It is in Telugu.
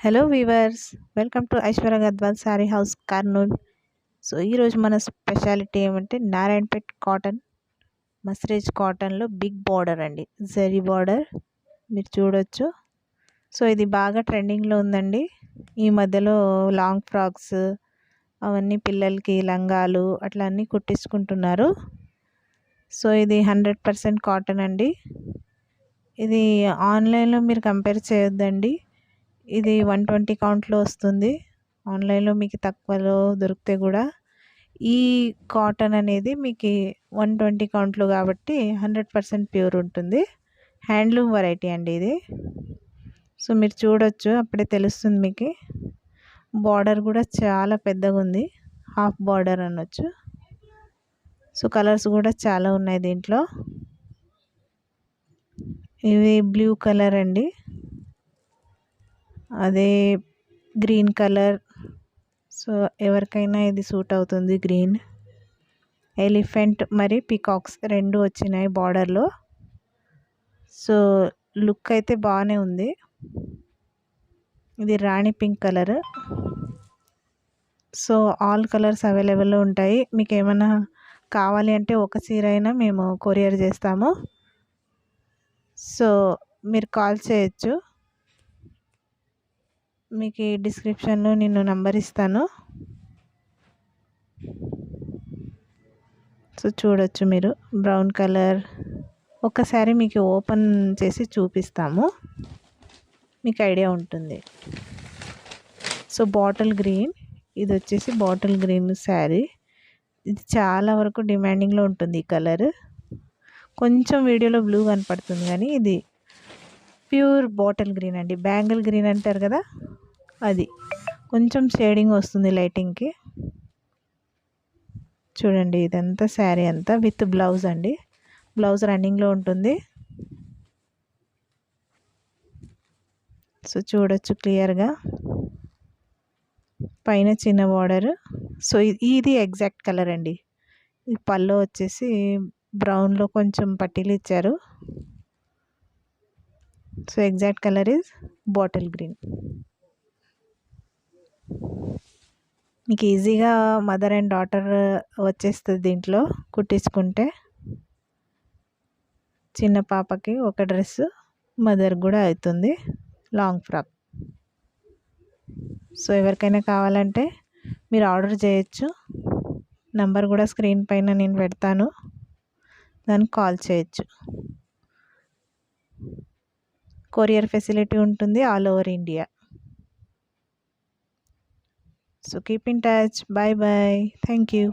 Hello weavers, welcome to Aishwarya Gadwal sari house Kurnool. So ఈరోజు మన స్పెషాలిటీ ఏమంటే నారాయణపేట్ కాటన్, మస్రేజ్ కాటన్లో బిగ్ బార్డర్ అండి, జరీ బార్డర్ మీరు చూడొచ్చు. సో ఇది బాగా ట్రెండింగ్లో ఉందండి. ఈ మధ్యలో లాంగ్ ఫ్రాక్స్ అవన్నీ పిల్లలకి లంగాలు అట్లా అన్నీ కుట్టించుకుంటున్నారు. సో ఇది 100% కాటన్ అండి. ఇది ఆన్లైన్లో మీరు కంపేర్ చేయొద్దండి. ఇది 120 కౌంట్లో వస్తుంది. ఆన్లైన్లో మీకు తక్కువలో దొరికితే కూడా ఈ కాటన్ అనేది మీకు 120 కౌంట్లో కాబట్టి 100% ప్యూర్ ఉంటుంది. హ్యాండ్లూమ్ వెరైటీ అండి ఇది. సో మీరు చూడొచ్చు, అప్పుడే తెలుస్తుంది మీకు. బార్డర్ కూడా చాలా పెద్దగా ఉంది, హాఫ్ బార్డర్ అనొచ్చు. సో కలర్స్ కూడా చాలా ఉన్నాయి దీంట్లో. ఇది బ్లూ కలర్ అండి, అదే గ్రీన్ కలర్. సో ఎవరికైనా ఇది సూట్ అవుతుంది. గ్రీన్, ఎలిఫెంట్ మరి పీకాక్స్ రెండు వచ్చినాయి బార్డర్లో. సో లుక్ అయితే బాగానే ఉంది. ఇది rani pink colour. So all colours అవైలబుల్లో ఉంటాయి. మీకు ఏమైనా కావాలి అంటే ఒక చీర అయినా మేము కొరియర్ చేస్తాము. సో మీరు కాల్ చేయొచ్చు. మీకు ఈ డిస్క్రిప్షన్లో నేను నంబర్ ఇస్తాను. సో చూడొచ్చు మీరు, బ్రౌన్ కలర్. ఒకసారి మీకు ఓపెన్ చేసి చూపిస్తాము, మీకు ఐడియా ఉంటుంది. సో బాటిల్ గ్రీన్, ఇది వచ్చేసి బాటిల్ గ్రీన్ శారీ. ఇది చాలా వరకు డిమాండింగ్లో ఉంటుంది ఈ కలర్. కొంచెం వీడియోలో బ్లూ కనపడుతుంది కానీ ఇది ప్యూర్ బాటిల్ గ్రీన్ అండి. బ్యాంగిల్ గ్రీన్ అంటారు కదా, అది కొంచెం షేడింగ్ వస్తుంది లైటింగ్కి. చూడండి, ఇదంతా శారీ అంతా విత్ బ్లౌజ్ అండి. బ్లౌజ్ రన్నింగ్లో ఉంటుంది. సో చూడొచ్చు క్లియర్గా, పైన చిన్న బార్డర్. సో ఇది ఎగ్జాక్ట్ కలర్ అండి. ఈ పళ్ళు వచ్చేసి బ్రౌన్లో కొంచెం పట్టీలు ఇచ్చారు. So exact colour is bottle green. మీకు ఈజీగా మదర్ అండ్ డాటర్ వచ్చేస్తుంది దీంట్లో కుట్టించుకుంటే. చిన్న పాపకి ఒక డ్రెస్, మదర్ కూడా అవుతుంది, లాంగ్ ఫ్రాక్. సో ఎవరికైనా కావాలంటే మీరు ఆర్డర్ చేయొచ్చు. నంబర్ కూడా స్క్రీన్ పైన నేను పెడతాను, దానికి కాల్ చేయొచ్చు. కొరియర్ ఫెసిలిటీ ఉంటుంది all over India. So keep in touch. Bye bye. Thank you.